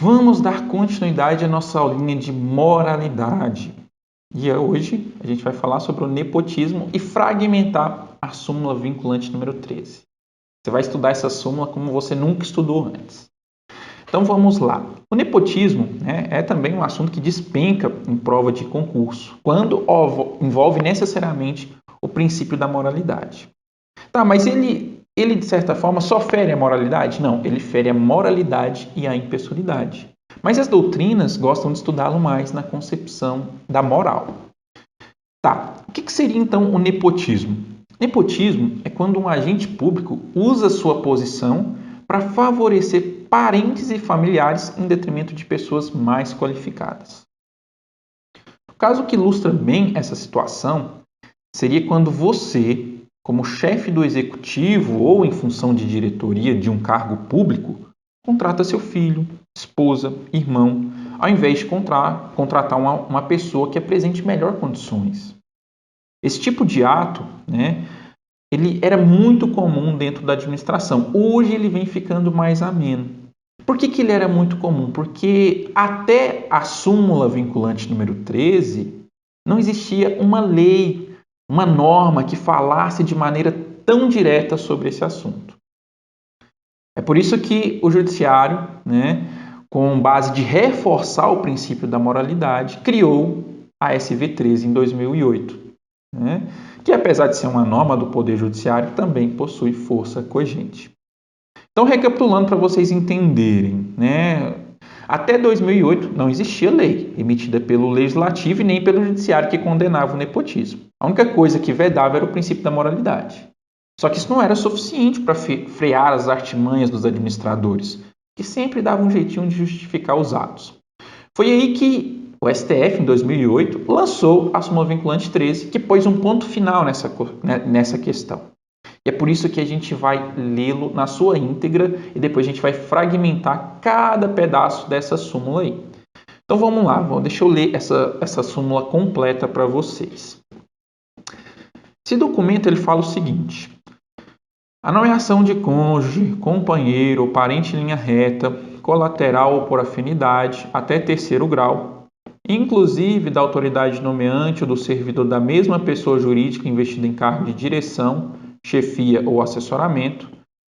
Vamos dar continuidade à nossa aulinha de moralidade. E hoje a gente vai falar sobre o nepotismo e fragmentar a súmula vinculante número 13. Você vai estudar essa súmula como você nunca estudou antes. Então vamos lá. O nepotismo é também um assunto que despenca em prova de concurso, quando envolve necessariamente o princípio da moralidade. Tá, mas ele de certa forma só fere a moralidade? Não, ele fere a moralidade e a impessoalidade. Mas as doutrinas gostam de estudá-lo mais na concepção da moral. Tá, o que seria então o nepotismo? Nepotismo é quando um agente público usa sua posição para favorecer parentes e familiares em detrimento de pessoas mais qualificadas. O caso que ilustra bem essa situação seria quando você, como chefe do executivo ou em função de diretoria de um cargo público, contrata seu filho, esposa, irmão, ao invés de contratar uma pessoa que apresente melhor condições. Esse tipo de ato, ele era muito comum dentro da administração. Hoje ele vem ficando mais ameno. Por que ele era muito comum? Porque até a súmula vinculante número 13, não existia uma lei, uma norma que falasse de maneira tão direta sobre esse assunto. É por isso que o judiciário, com base de reforçar o princípio da moralidade, criou a SV13 em 2008, que apesar de ser uma norma do Poder Judiciário, também possui força cogente. Então, recapitulando para vocês entenderem, até 2008 não existia lei emitida pelo Legislativo e nem pelo Judiciário que condenava o nepotismo. A única coisa que vedava era o princípio da moralidade. Só que isso não era suficiente para frear as artimanhas dos administradores, que sempre davam um jeitinho de justificar os atos. Foi aí que o STF, em 2008, lançou a súmula vinculante 13, que pôs um ponto final nessa questão. E é por isso que a gente vai lê-lo na sua íntegra e depois a gente vai fragmentar cada pedaço dessa súmula aí. Então vamos lá, deixa eu ler essa súmula completa para vocês. Esse documento ele fala o seguinte: a nomeação de cônjuge, companheiro ou parente em linha reta, colateral ou por afinidade, até terceiro grau, inclusive da autoridade nomeante ou do servidor da mesma pessoa jurídica investida em cargo de direção, chefia ou assessoramento,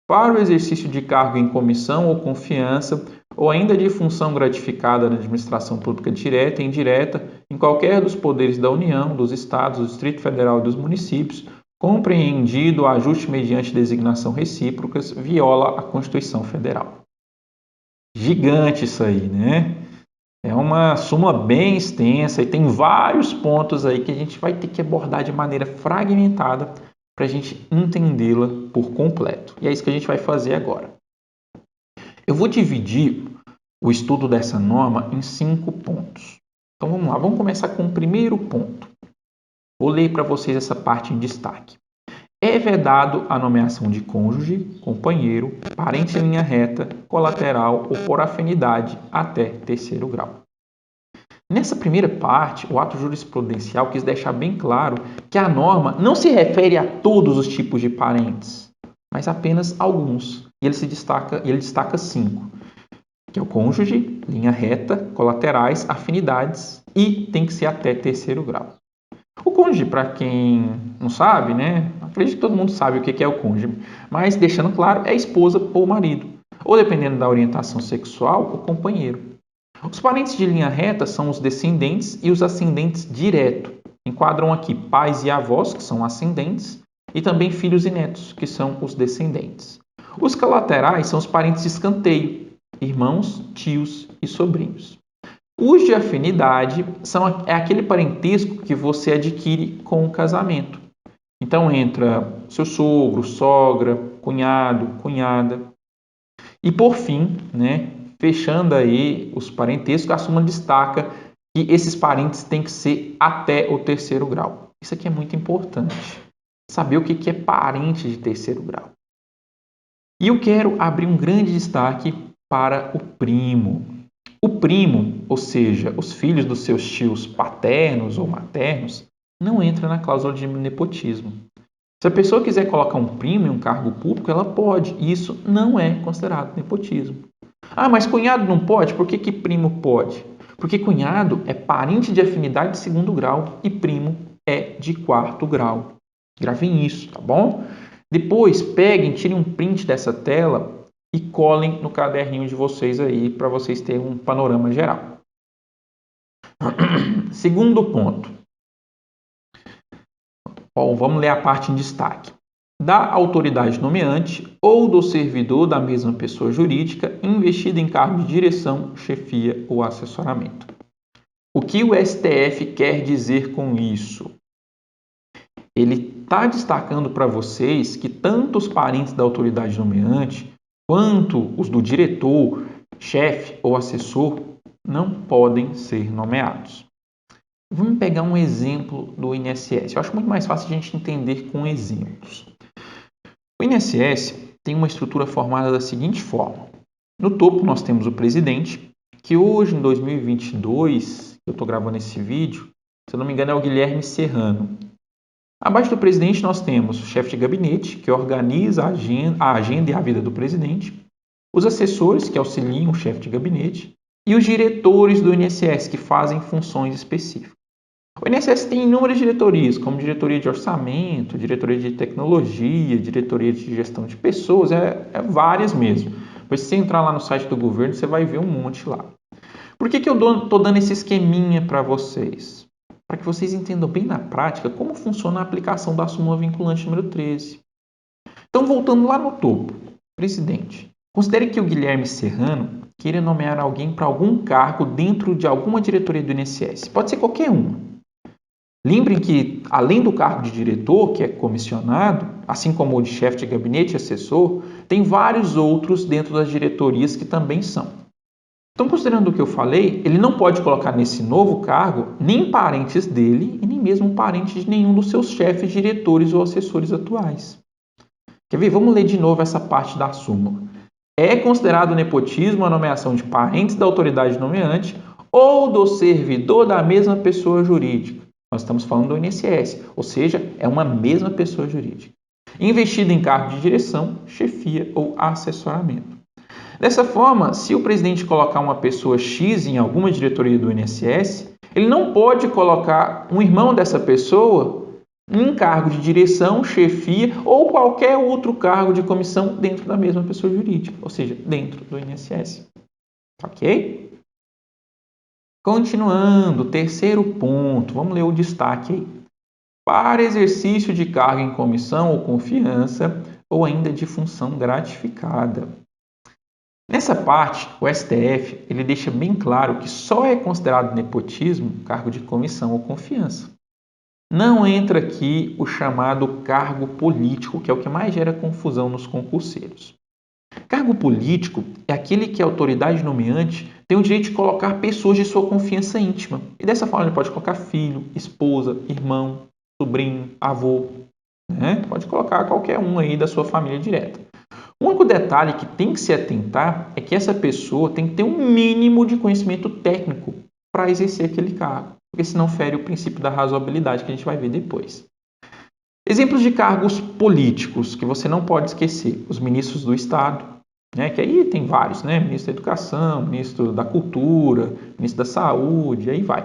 para o exercício de cargo em comissão ou confiança, ou ainda de função gratificada na administração pública direta e indireta, em qualquer dos poderes da União, dos Estados, do Distrito Federal e dos municípios, compreendido o ajuste mediante designação recíprocas, viola a Constituição Federal. Gigante isso aí, É uma súmula bem extensa e tem vários pontos aí que a gente vai ter que abordar de maneira fragmentada para a gente entendê-la por completo. E é isso que a gente vai fazer agora. Eu vou dividir o estudo dessa norma em 5 pontos. Então vamos lá, vamos começar com o primeiro ponto. Vou ler para vocês essa parte em destaque. É vedado a nomeação de cônjuge, companheiro, parente em linha reta, colateral ou por afinidade até terceiro grau. Nessa primeira parte, o ato jurisprudencial quis deixar bem claro que a norma não se refere a todos os tipos de parentes, mas apenas alguns. E ele destaca 5, que é o cônjuge, linha reta, colaterais, afinidades e tem que ser até terceiro grau. O cônjuge, para quem não sabe, acredito que todo mundo sabe o que é o cônjuge, mas deixando claro, é a esposa ou marido, ou dependendo da orientação sexual, o companheiro. Os parentes de linha reta são os descendentes e os ascendentes direto. Enquadram aqui pais e avós, que são ascendentes, e também filhos e netos, que são os descendentes. Os colaterais são os parentes de escanteio, irmãos, tios e sobrinhos. Os de afinidade é aquele parentesco que você adquire com o casamento. Então entra seu sogro, sogra, cunhado, cunhada. E por fim, fechando aí os parentescos, a súmula destaca que esses parentes têm que ser até o terceiro grau. Isso aqui é muito importante. Saber o que é parente de terceiro grau. E eu quero abrir um grande destaque para o primo. O primo, ou seja, os filhos dos seus tios paternos ou maternos, não entra na cláusula de nepotismo. Se a pessoa quiser colocar um primo em um cargo público, ela pode. E isso não é considerado nepotismo. Ah, mas cunhado não pode? Por que primo pode? Porque cunhado é parente de afinidade de segundo grau e primo é de quarto grau. Gravem isso, tá bom? Depois peguem, tirem um print dessa tela e colhem no caderninho de vocês aí para vocês terem um panorama geral. Segundo ponto. Bom, vamos ler a parte em destaque. Da autoridade nomeante ou do servidor da mesma pessoa jurídica investida em cargo de direção, chefia ou assessoramento. O que o STF quer dizer com isso? Ele está destacando para vocês que tanto os parentes da autoridade nomeante quanto os do diretor, chefe ou assessor não podem ser nomeados. Vamos pegar um exemplo do INSS. Eu acho muito mais fácil a gente entender com exemplos. O INSS tem uma estrutura formada da seguinte forma. No topo nós temos o presidente, que hoje em 2022, eu estou gravando esse vídeo, se eu não me engano é o Guilherme Serrano. Abaixo do presidente nós temos o chefe de gabinete, que organiza a agenda e a vida do presidente, os assessores, que auxiliam o chefe de gabinete, e os diretores do INSS, que fazem funções específicas. O INSS tem inúmeras diretorias, como diretoria de orçamento, diretoria de tecnologia, diretoria de gestão de pessoas, várias mesmo. Mas se você entrar lá no site do governo, você vai ver um monte lá. Por que eu estou dando esse esqueminha para vocês? Para que vocês entendam bem na prática como funciona a aplicação da súmula vinculante número 13. Então, voltando lá no topo, presidente. Considere que o Guilherme Serrano queira nomear alguém para algum cargo dentro de alguma diretoria do INSS. Pode ser qualquer uma. Lembrem que, além do cargo de diretor, que é comissionado, assim como o de chefe de gabinete e assessor, tem vários outros dentro das diretorias que também são. Então, considerando o que eu falei, ele não pode colocar nesse novo cargo nem parentes dele e nem mesmo parentes de nenhum dos seus chefes, diretores ou assessores atuais. Quer ver? Vamos ler de novo essa parte da súmula. É considerado nepotismo a nomeação de parentes da autoridade nomeante ou do servidor da mesma pessoa jurídica. Nós estamos falando do INSS, ou seja, é uma mesma pessoa jurídica. Investida em cargo de direção, chefia ou assessoramento. Dessa forma, se o presidente colocar uma pessoa X em alguma diretoria do INSS, ele não pode colocar um irmão dessa pessoa em cargo de direção, chefia ou qualquer outro cargo de comissão dentro da mesma pessoa jurídica, ou seja, dentro do INSS. Ok? Continuando, terceiro ponto, vamos ler o destaque aí. Para exercício de cargo em comissão ou confiança, ou ainda de função gratificada. Nessa parte, o STF ele deixa bem claro que só é considerado nepotismo cargo de comissão ou confiança. Não entra aqui o chamado cargo político, que é o que mais gera confusão nos concurseiros. Cargo político é aquele que a autoridade nomeante tem o direito de colocar pessoas de sua confiança íntima. E dessa forma ele pode colocar filho, esposa, irmão, sobrinho, avô. Pode colocar qualquer um aí da sua família direta. O único detalhe que tem que se atentar é que essa pessoa tem que ter um mínimo de conhecimento técnico para exercer aquele cargo, porque senão fere o princípio da razoabilidade que a gente vai ver depois. Exemplos de cargos políticos que você não pode esquecer: os ministros do Estado, que aí tem vários, ministro da Educação, ministro da Cultura, ministro da Saúde, aí vai.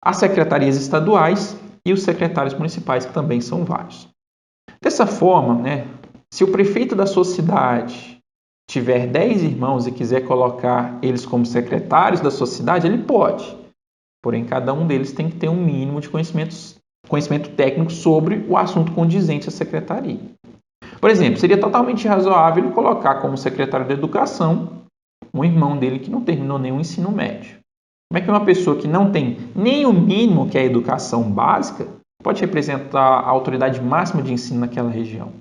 As secretarias estaduais e os secretários municipais, que também são vários. Dessa forma, se o prefeito da sua cidade tiver 10 irmãos e quiser colocar eles como secretários da sua cidade, ele pode. Porém, cada um deles tem que ter um mínimo de conhecimento técnico sobre o assunto condizente à secretaria. Por exemplo, seria totalmente razoável ele colocar como secretário da Educação um irmão dele que não terminou nenhum ensino médio. Como é que uma pessoa que não tem nem o mínimo que é a educação básica pode representar a autoridade máxima de ensino naquela região?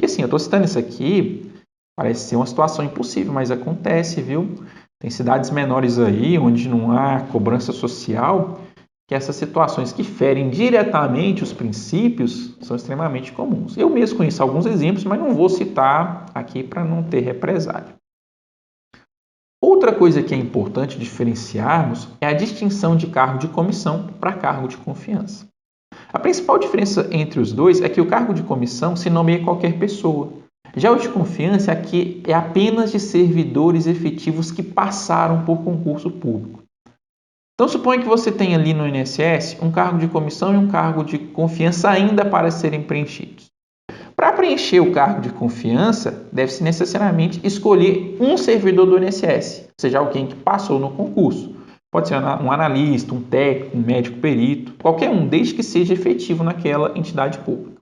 E assim, eu estou citando isso aqui, parece ser uma situação impossível, mas acontece, viu? Tem cidades menores aí, onde não há cobrança social, que essas situações que ferem diretamente os princípios são extremamente comuns. Eu mesmo conheço alguns exemplos, mas não vou citar aqui para não ter represália. Outra coisa que é importante diferenciarmos é a distinção de cargo de comissão para cargo de confiança. A principal diferença entre os dois é que o cargo de comissão se nomeia qualquer pessoa, Já o de confiança aqui é apenas de servidores efetivos que passaram por concurso público. Então, suponha que você tem ali no INSS um cargo de comissão e um cargo de confiança ainda para serem preenchidos. Para preencher o cargo de confiança, deve-se necessariamente escolher um servidor do INSS, ou seja, alguém que passou no concurso. Pode ser um analista, um técnico, um médico perito, qualquer um, desde que seja efetivo naquela entidade pública.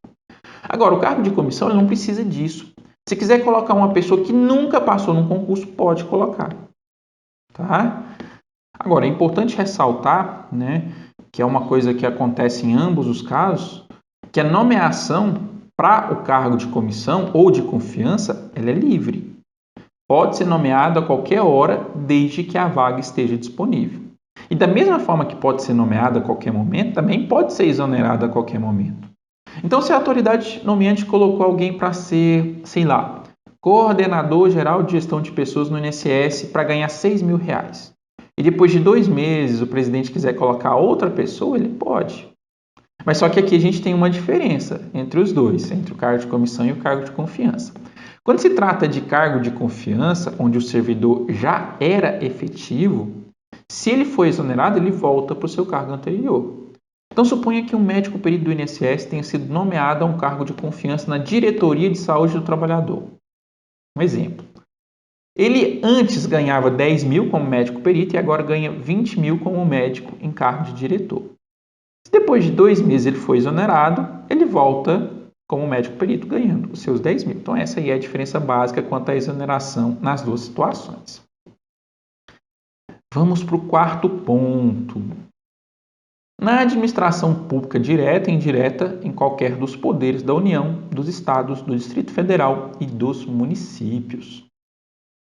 Agora, o cargo de comissão ele não precisa disso. Se quiser colocar uma pessoa que nunca passou num concurso, pode colocar. Tá? Agora, é importante ressaltar, que é uma coisa que acontece em ambos os casos, que a nomeação para o cargo de comissão ou de confiança, ela é livre. Pode ser nomeado a qualquer hora, desde que a vaga esteja disponível. E da mesma forma que pode ser nomeado a qualquer momento, também pode ser exonerado a qualquer momento. Então, se a autoridade nomeante colocou alguém para ser, coordenador geral de gestão de pessoas no INSS para ganhar R$6.000, e depois de 2 meses o presidente quiser colocar outra pessoa, ele pode. Mas só que aqui a gente tem uma diferença entre os dois, entre o cargo de comissão e o cargo de confiança. Quando se trata de cargo de confiança, onde o servidor já era efetivo, se ele for exonerado, ele volta para o seu cargo anterior. Então, suponha que um médico perito do INSS tenha sido nomeado a um cargo de confiança na diretoria de saúde do trabalhador. Um exemplo. Ele antes ganhava 10 mil como médico perito e agora ganha 20 mil como médico em cargo de diretor. Se depois de 2 meses ele foi exonerado, ele volta como médico perito ganhando os seus 10 mil. Então, essa aí é a diferença básica quanto à exoneração nas duas situações. Vamos para o quarto ponto. Na administração pública direta e indireta, em qualquer dos poderes da União, dos Estados, do Distrito Federal e dos municípios.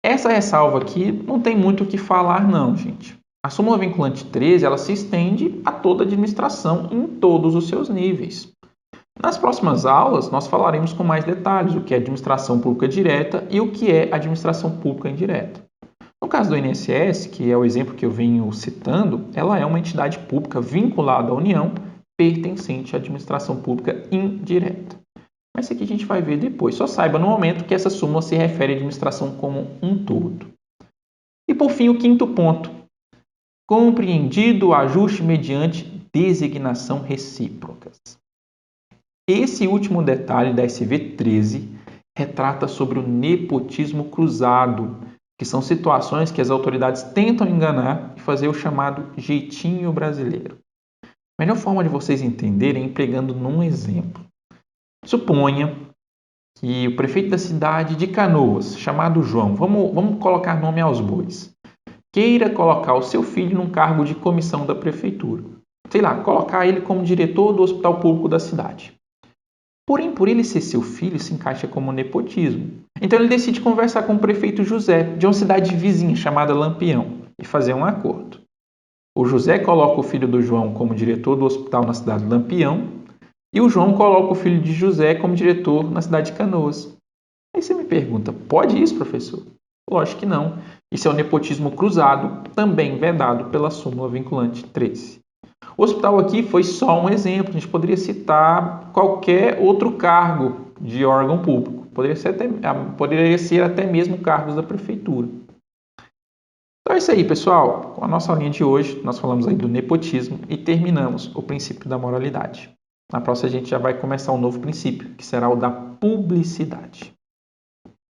Essa ressalva aqui não tem muito o que falar não, gente. A súmula vinculante 13 ela se estende a toda a administração em todos os seus níveis. Nas próximas aulas, nós falaremos com mais detalhes o que é administração pública direta e o que é administração pública indireta. No caso do INSS, que é o exemplo que eu venho citando, ela é uma entidade pública vinculada à União, pertencente à administração pública indireta. Mas isso aqui a gente vai ver depois. Só saiba no momento que essa súmula se refere à administração como um todo. E por fim, o quinto ponto. Compreendido o ajuste mediante designação recíprocas. Esse último detalhe da SV 13 retrata sobre o nepotismo cruzado, que são situações que as autoridades tentam enganar e fazer o chamado jeitinho brasileiro. A melhor forma de vocês entenderem é empregando num exemplo. Suponha que o prefeito da cidade de Canoas, chamado João, vamos colocar nome aos bois, queira colocar o seu filho num cargo de comissão da prefeitura. Colocar ele como diretor do hospital público da cidade. Porém, por ele ser seu filho, se encaixa como nepotismo. Então ele decide conversar com o prefeito José, de uma cidade vizinha chamada Lampião, e fazer um acordo. O José coloca o filho do João como diretor do hospital na cidade de Lampião, e o João coloca o filho de José como diretor na cidade de Canoas. Aí você me pergunta, pode isso, professor? Lógico que não. Isso é o nepotismo cruzado, também vedado pela súmula vinculante 13. O hospital aqui foi só um exemplo. A gente poderia citar qualquer outro cargo de órgão público. Poderia ser até mesmo cargos da prefeitura. Então é isso aí, pessoal. Com a nossa aulinha de hoje, nós falamos aí do nepotismo e terminamos o princípio da moralidade. Na próxima a gente já vai começar um novo princípio, que será o da publicidade.